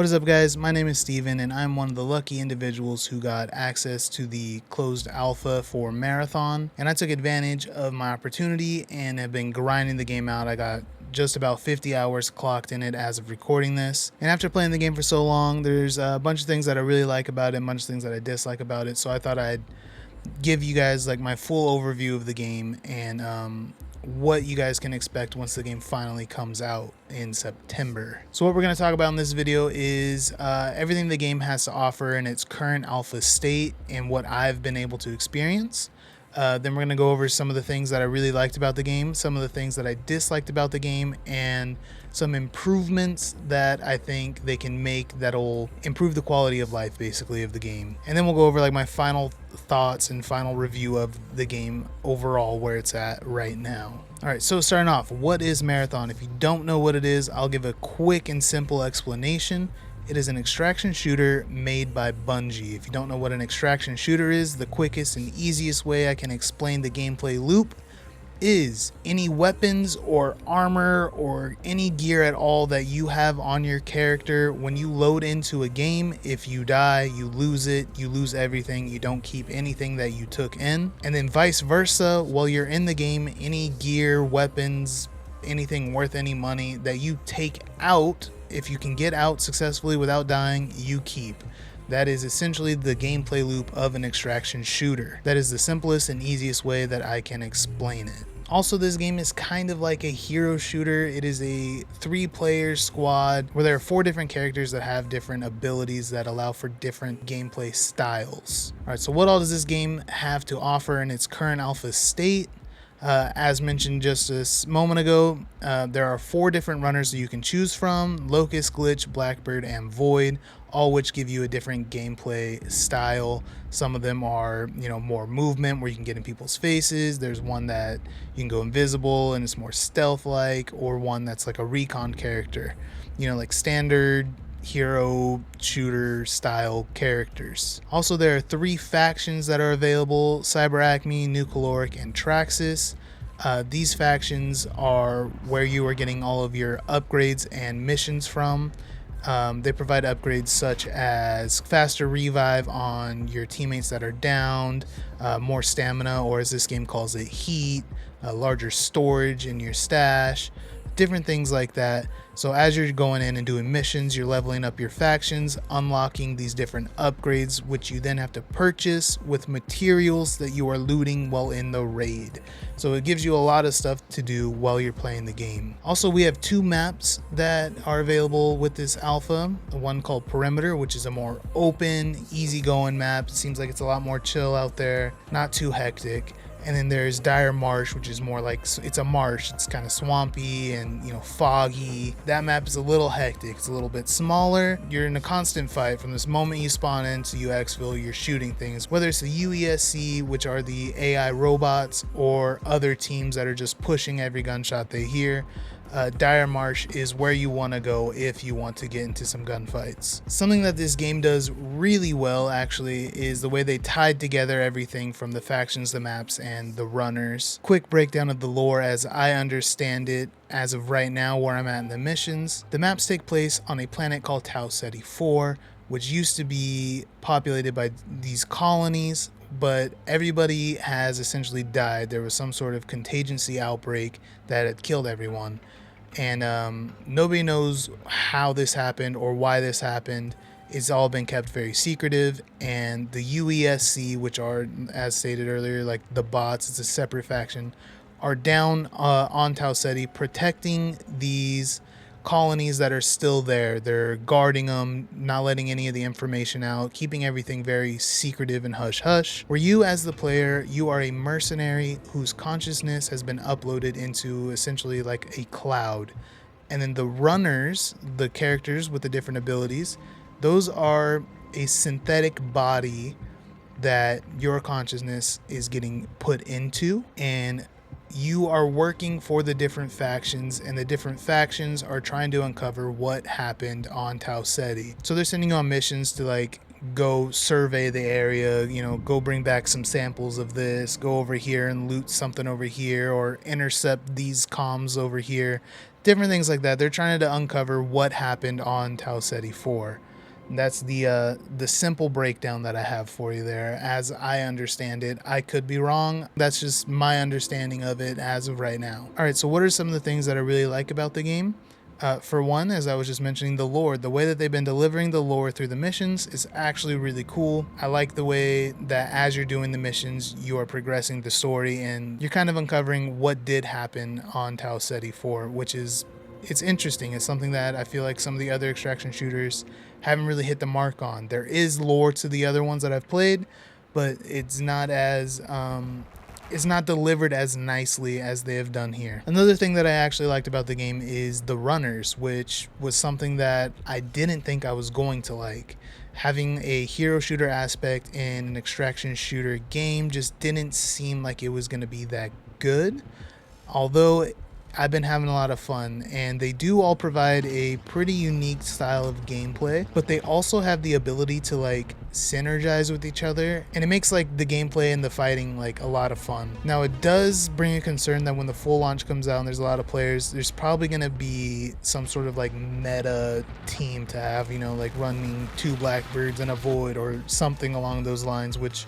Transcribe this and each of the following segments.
What is up, guys? My name is Steven, and I'm one of the lucky individuals who got access to the closed alpha for Marathon, and I took advantage of my opportunity and have been grinding the game out. I got just about 50 hours clocked in it as of recording this, and after playing the game for so long, there's a bunch of things that I really like about it, a bunch of things that I dislike about it, so I thought I'd give you guys like my full overview of the game and what you guys can expect once the game finally comes out in September. So what we're going to talk about in this video is everything the game has to offer in its current alpha state and what I've been able to experience. Then we're going to go over some of the things that I really liked about the game, some of the things that I disliked about the game, and some improvements that I think they can make that'll improve the quality of life, basically, of the game. And then we'll go over like my final thoughts and final review of the game overall, where it's at right now. Alright, so starting off, what is Marathon? If you don't know what it is, I'll give a quick and simple explanation. It is an extraction shooter made by Bungie. If you don't know what an extraction shooter is, the quickest and easiest way I can explain the gameplay loop is any weapons or armor or any gear at all that you have on your character. When you load into a game, if you die, you lose it, you lose everything, you don't keep anything that you took in. And then vice versa, while you're in the game, any gear, weapons, anything worth any money that you take out, if you can get out successfully without dying, you keep. That is essentially the gameplay loop of an extraction shooter. That is the simplest and easiest way that I can explain it. Also, this game is kind of like a hero shooter. It is a 3-player squad where there are 4 different characters that have different abilities that allow for different gameplay styles. Alright, so what all does this game have to offer in its current alpha state? As mentioned just a moment ago, there are 4 different runners that you can choose from: Locust, Glitch, Blackbird, and Void, all which give you a different gameplay style. Some of them are, more movement where you can get in people's faces. There's one that you can go invisible and it's more stealth-like, or one that's like a recon character, like standard hero shooter style characters. Also, there are 3 factions that are available: Cyber Acme, Nucleoric, and Traxxas. These factions are where you are getting all of your upgrades and missions from. They provide upgrades such as faster revive on your teammates that are downed, more stamina, or as this game calls it, heat, larger storage in your stash, different things like that. So as you're going in and doing missions, you're leveling up your factions, unlocking these different upgrades, which you then have to purchase with materials that you are looting while in the raid. So it gives you a lot of stuff to do while you're playing the game. Also, we have 2 maps that are available with this alpha. One called Perimeter, which is a more open, easygoing map. It seems like it's a lot more chill out there, not too hectic. And then there's Dire Marsh, which is more like, it's a marsh. It's kind of swampy and, foggy. That map is a little hectic. It's a little bit smaller. You're in a constant fight from this moment you spawn into UXville. You're shooting things, whether it's the UESC, which are the AI robots, or other teams that are just pushing every gunshot they hear. Dire Marsh is where you want to go if you want to get into some gunfights. Something that this game does really well, actually, is the way they tied together everything from the factions, the maps, and the runners. Quick breakdown of the lore as I understand it as of right now, where I'm at in the missions. The maps take place on a planet called Tau Ceti 4, which used to be populated by these colonies, but everybody has essentially died. There was some sort of contingency outbreak that had killed everyone. And nobody knows how this happened or why this happened. It's all been kept very secretive, and the UESC, which are, as stated earlier, like the bots, it's a separate faction, are down on Tau Ceti protecting these colonies that are still there. They're guarding them, not letting any of the information out, keeping everything very secretive and hush-hush. Where you, as the player, you are a mercenary whose consciousness has been uploaded into essentially like a cloud. And then the runners, the characters with the different abilities, those are a synthetic body that your consciousness is getting put into, and you are working for the different factions, and the different factions are trying to uncover what happened on Tau Ceti. So they're sending you on missions to like go survey the area, go bring back some samples of this, go over here and loot something over here, or intercept these comms over here, different things like that. They're trying to uncover what happened on Tau Ceti 4. That's the simple breakdown that I have for you there. As I understand it, I could be wrong. That's just my understanding of it as of right now. All right, so what are some of the things that I really like about the game? For one, as I was just mentioning, the lore. The way that they've been delivering the lore through the missions is actually really cool. I like the way that as you're doing the missions, you are progressing the story and you're kind of uncovering what did happen on Tau Ceti 4, which is, it's interesting. It's something that I feel like some of the other extraction shooters haven't really hit the mark on. There is lore to the other ones that I've played, but it's not delivered as nicely as they have done here. Another thing that I actually liked about the game is the runners, which was something that I didn't think I was going to like. Having a hero shooter aspect in an extraction shooter game just didn't seem like it was going to be that good. Although I've been having a lot of fun, and they do all provide a pretty unique style of gameplay, but they also have the ability to like synergize with each other, and it makes like the gameplay and the fighting like a lot of fun. Now it does bring a concern that when the full launch comes out and there's a lot of players, there's probably going to be some sort of like meta team to have, you know, like running 2 Blackbirds and a Void or something along those lines, which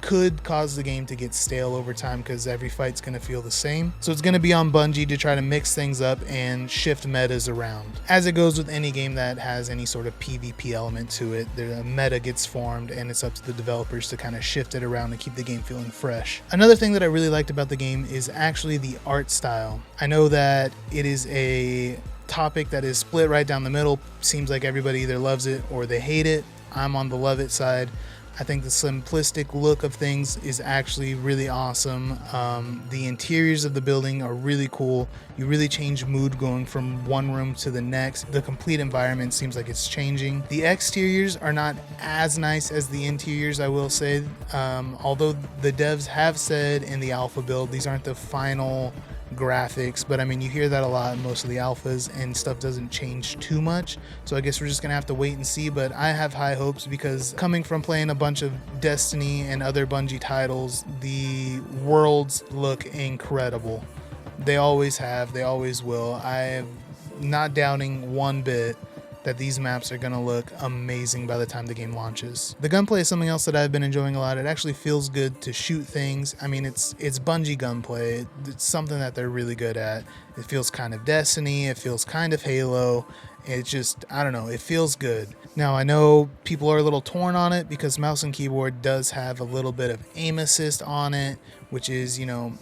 could cause the game to get stale over time because every fight's going to feel the same. So it's going to be on Bungie to try to mix things up and shift metas around. As it goes with any game that has any sort of PvP element to it, the meta gets formed and it's up to the developers to kind of shift it around and keep the game feeling fresh. Another thing that I really liked about the game is actually the art style. I know that it is a topic that is split right down the middle. Seems like everybody either loves it or they hate it. I'm on the love it side. I think the simplistic look of things is actually really awesome. The interiors of the building are really cool. You really change mood going from one room to the next. The complete environment seems like it's changing. The exteriors are not as nice as the interiors, I will say. Although the devs have said in the alpha build, these aren't the final graphics, but I mean, you hear that a lot in most of the alphas and stuff doesn't change too much, so I guess we're just gonna have to wait and see. But I have high hopes because coming from playing a bunch of Destiny and other Bungie titles, the worlds look incredible. They always have, they always will. I'm not doubting one bit that these maps are going to look amazing by the time the game launches. The gunplay is something else that I've been enjoying a lot. It actually feels good to shoot things. I mean, it's Bungie gunplay. It's something that they're really good at. It feels kind of Destiny. It feels kind of Halo. It just, I don't know, it feels good. Now, I know people are a little torn on it because mouse and keyboard does have a little bit of aim assist on it, which is, you know,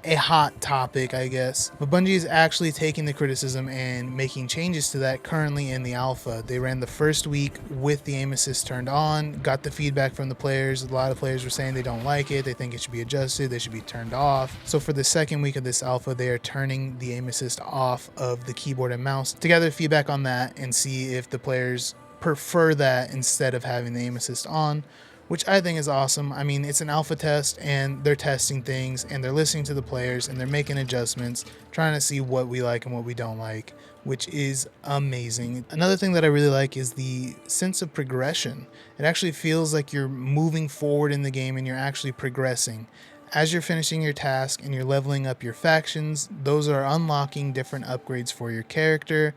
a hot topic, I guess. But Bungie is actually taking the criticism and making changes to that currently in the alpha. They ran the first week with the aim assist turned on, got the feedback from the players. A lot of players were saying they don't like it, they think it should be adjusted, they should be turned off. So for the second week of this alpha, they are turning the aim assist off of the keyboard and mouse to gather feedback on that and see if the players prefer that instead of having the aim assist on, which I think is awesome. I mean, it's an alpha test and they're testing things and they're listening to the players and they're making adjustments, trying to see what we like and what we don't like, which is amazing. Another thing that I really like is the sense of progression. It actually feels like you're moving forward in the game and you're actually progressing. As you're finishing your task and you're leveling up your factions, those are unlocking different upgrades for your character.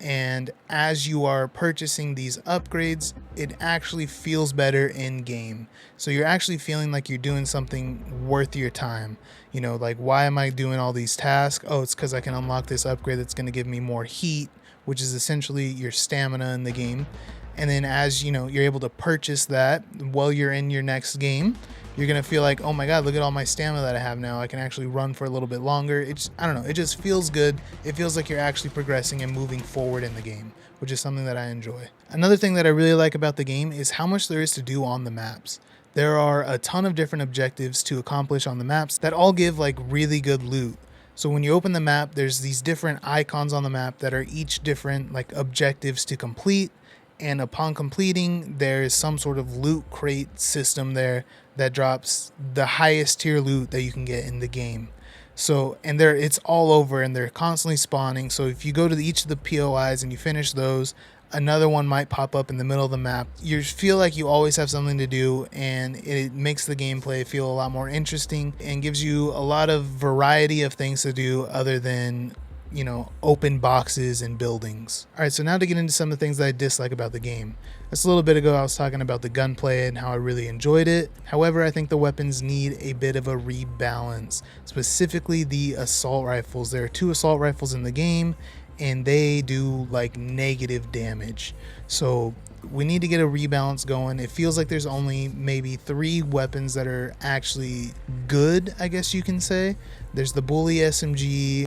And as you are purchasing these upgrades, it actually feels better in game. So you're actually feeling like you're doing something worth your time. You know, like, why am I doing all these tasks? Oh, it's because I can unlock this upgrade that's going to give me more heat, which is essentially your stamina in the game. And then as you know, you're able to purchase that while you're in your next game, you're going to feel like, oh my God, look at all my stamina that I have now. I can actually run for a little bit longer. I don't know, it just feels good. It feels like you're actually progressing and moving forward in the game, which is something that I enjoy. Another thing that I really like about the game is how much there is to do on the maps. There are a ton of different objectives to accomplish on the maps that all give like really good loot. So when you open the map, there's these different icons on the map that are each different like objectives to complete. And upon completing, there is some sort of loot crate system there that drops the highest tier loot that you can get in the game. So, and it's all over and they're constantly spawning. So if you go to each of the POIs and you finish those, another one might pop up in the middle of the map. You feel like you always have something to do, and it makes the gameplay feel a lot more interesting and gives you a lot of variety of things to do other than open boxes and buildings. All right, so now to get into some of the things that I dislike about the game. Just a little bit ago, I was talking about the gunplay and how I really enjoyed it. However, I think the weapons need a bit of a rebalance, specifically the assault rifles. There are 2 assault rifles in the game, and they do like negative damage. So we need to get a rebalance going. It feels like there's only maybe 3 weapons that are actually good, I guess you can say. There's the Bully SMG,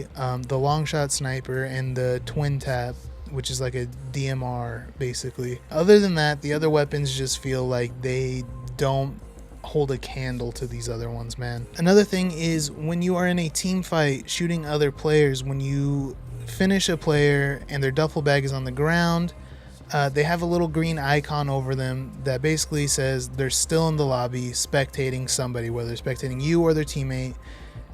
the Longshot Sniper, and the Twin Tap, which is like a DMR basically. Other than that, the other weapons just feel like they don't hold a candle to these other ones, man. Another thing is when you are in a team fight shooting other players, when you finish a player and their duffel bag is on the ground, they have a little green icon over them that basically says they're still in the lobby spectating somebody, whether they're spectating you or their teammate.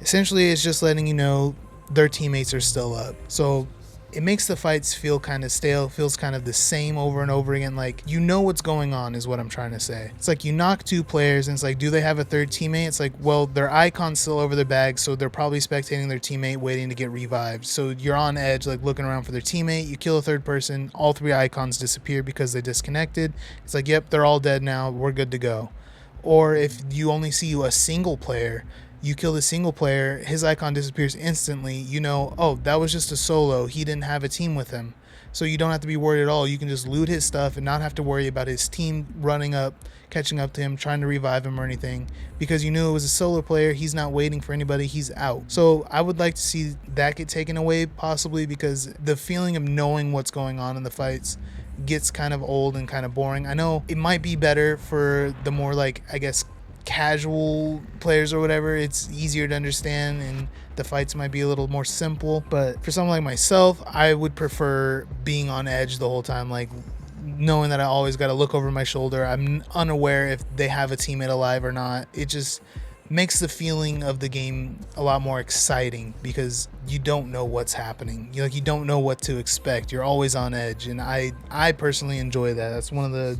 Essentially, it's just letting you know their teammates are still up. So it makes the fights feel kind of stale, feels kind of the same over and over again. Like, you know what's going on is what I'm trying to say. It's like you knock 2 players and it's like, do they have a third teammate? It's like, well, their icon's still over their bag, so they're probably spectating their teammate waiting to get revived. So you're on edge, like looking around for their teammate. You kill a third person, all 3 icons disappear because they disconnected. It's like, yep, they're all dead now, we're good to go. Or if you only see a single player, you kill the single player, his icon disappears instantly. You know, oh, that was just a solo. He didn't have a team with him. So you don't have to be worried at all. You can just loot his stuff and not have to worry about his team running up, catching up to him, trying to revive him or anything. Because you knew it was a solo player. He's not waiting for anybody. He's out. So I would like to see that get taken away, possibly, because the feeling of knowing what's going on in the fights gets kind of old and kind of boring. I know it might be better for the more, like, I guess, casual players or whatever. It's easier to understand and the fights might be a little more simple, but for someone like myself, I would prefer being on edge the whole time, like knowing that I always got to look over my shoulder. I'm unaware if they have a teammate alive or not. It just makes the feeling of the game a lot more exciting because you don't know what's happening. You don't know what to expect. You're always on edge, and I personally enjoy that. That's one of the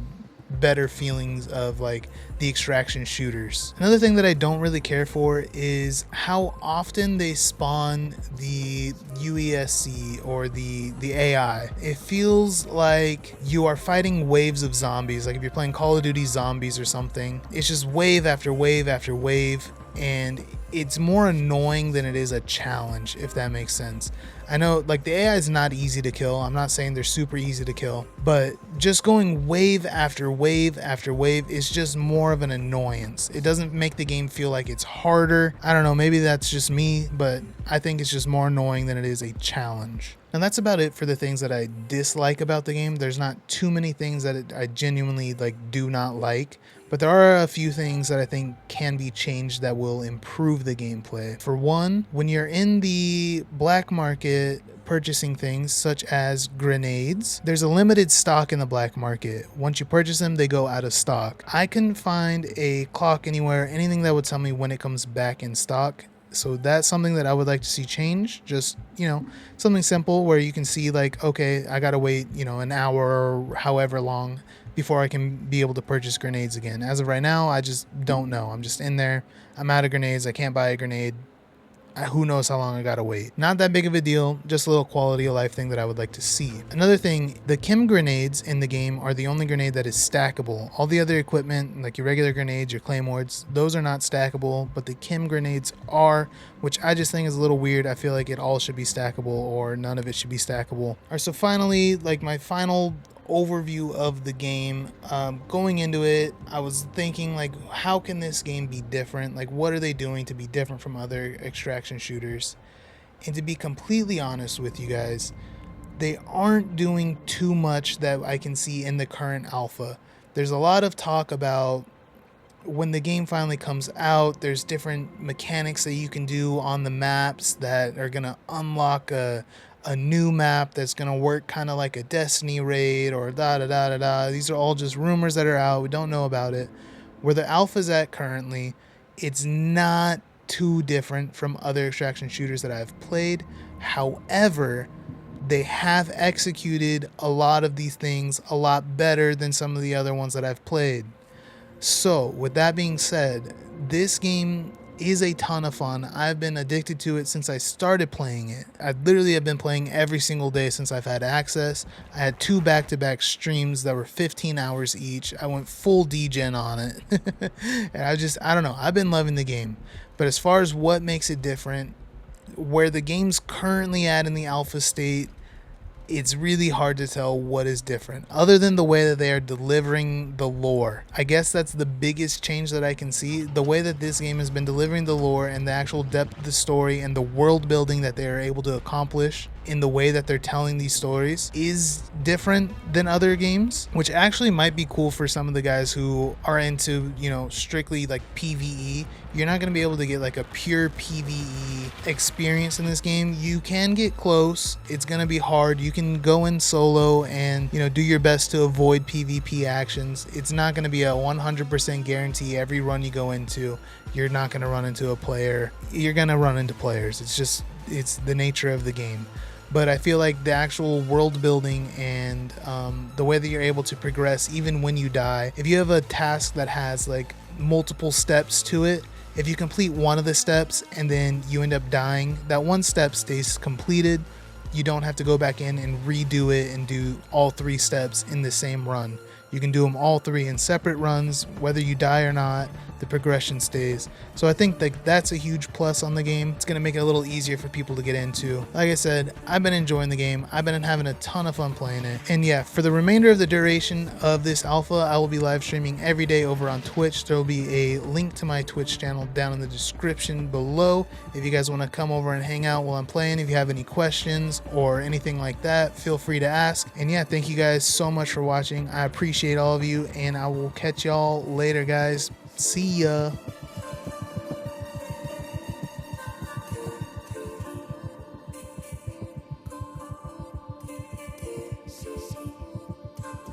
better feelings of like the extraction shooters. Another thing that I don't really care for is how often they spawn the UESC or the AI. It feels like you are fighting waves of zombies. Like if you're playing Call of Duty Zombies or something, it's just wave after wave after wave, and it's more annoying than it is a challenge, if that makes sense. I know like the AI is not easy to kill. I'm not saying they're super easy to kill, but just going wave after wave after wave is just more of an annoyance. It doesn't make the game feel like it's harder. I don't know, maybe that's just me, but I think it's just more annoying than it is a challenge. And that's about it for the things that I dislike about the game. There's not too many things that I genuinely do not like, but there are a few things that I think can be changed that will improve the gameplay. For one, when you're in the black market purchasing things such as grenades, there's a limited stock in the black market. Once you purchase them, they go out of stock. I couldn't find a clock anywhere, anything that would tell me when it comes back in stock. So that's something that I would like to see change. Just, something simple where you can see like, okay, I gotta wait, an hour or however long before I can be able to purchase grenades again. As of right now, I just don't know. I'm just in there. I'm out of grenades. I can't buy a grenade. Who knows how long I gotta wait. Not that big of a deal, just a little quality of life thing that I would like to see. Another thing, the chem grenades in the game are the only grenade that is stackable. All the other equipment, like your regular grenades, your claymores, those are not stackable, but the chem grenades are, which I just think is a little weird. I feel like it all should be stackable or none of it should be stackable. All right, so finally, my final overview of the game. Going into it, I was thinking how can this game be different? What are they doing to be different from other extraction shooters? And to be completely honest with you guys, they aren't doing too much that I can see in the current alpha. There's a lot of talk about when the game finally comes out, there's different mechanics that you can do on the maps that are going to unlock a new map that's going to work kind of like a Destiny raid or da-da-da-da-da. These are all just rumors that are out. We don't know about it. Where the alpha's at currently, it's not too different from other extraction shooters that I've played. However, they have executed a lot of these things a lot better than some of the other ones that I've played. So, with that being said, this game is a ton of fun. I've been addicted to it since I started playing it. I literally have been playing every single day since I've had access. I had 2 back-to-back streams that were 15 hours each. I went full degen on it. And I don't know, I've been loving the game. But as far as what makes it different, where the game's currently at in the alpha state, it's really hard to tell what is different other than the way that they are delivering the lore. I guess that's the biggest change that I can see. The way that this game has been delivering the lore and the actual depth of the story and the world building that they are able to accomplish in the way that they're telling these stories is different than other games, which actually might be cool for some of the guys who are into, strictly like PvE. You're not going to be able to get like a pure PvE experience in this game. You can get close. It's going to be hard. You can go in solo and, do your best to avoid PvP actions. It's not going to be a 100% guarantee every run you go into. You're not going to run into a player. You're going to run into players. It's the nature of the game. But I feel like the actual world building and the way that you're able to progress even when you die, if you have a task that has like multiple steps to it, if you complete one of the steps and then you end up dying, that one step stays completed. You don't have to go back in and redo it and do all 3 steps in the same run. You can do them all 3 in separate runs. Whether you die or not, the progression stays. So I think that's a huge plus on the game. It's going to make it a little easier for people to get into. Like I said, I've been enjoying the game. I've been having a ton of fun playing it. And yeah, for the remainder of the duration of this alpha, I will be live streaming every day over on Twitch. There will be a link to my Twitch channel down in the description below. If you guys want to come over and hang out while I'm playing, if you have any questions or anything like that, feel free to ask. And yeah, thank you guys so much for watching. I appreciate all of you, and I will catch y'all later, guys. See ya.